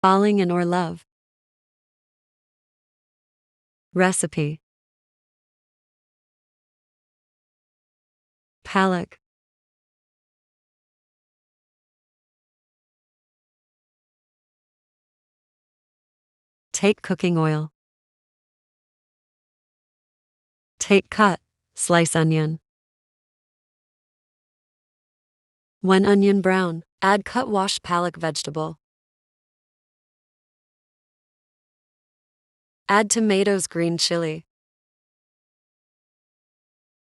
falling in or love. Recipe. Palak. Take cooking oil. Take cut, slice onion. When onion brown, add cut washed palak vegetable. Add tomatoes, green chili.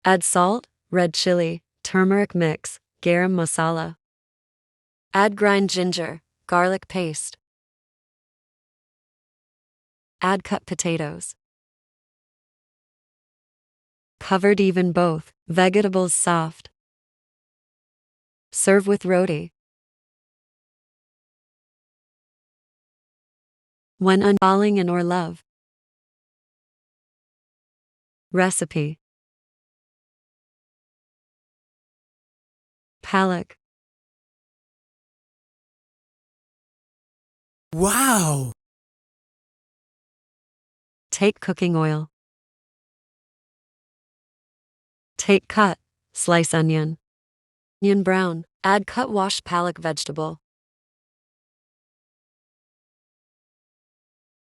Add salt, red chili, turmeric mix, garam masala. Add grind ginger, garlic paste. Add cut potatoes. Covered even both, vegetables soft. Serve with roti. When falling in or love. Recipe. Palak. Wow! Take cooking oil. Take cut, slice onion. Onion brown, add cut washed palak vegetable.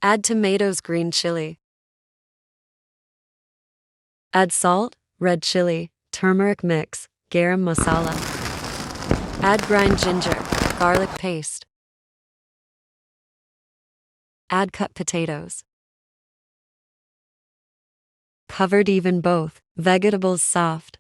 Add tomatoes, green chili. Add salt, red chili, turmeric mix, garam masala. Add grind ginger, garlic paste. Add cut potatoes. Covered even both, vegetables soft.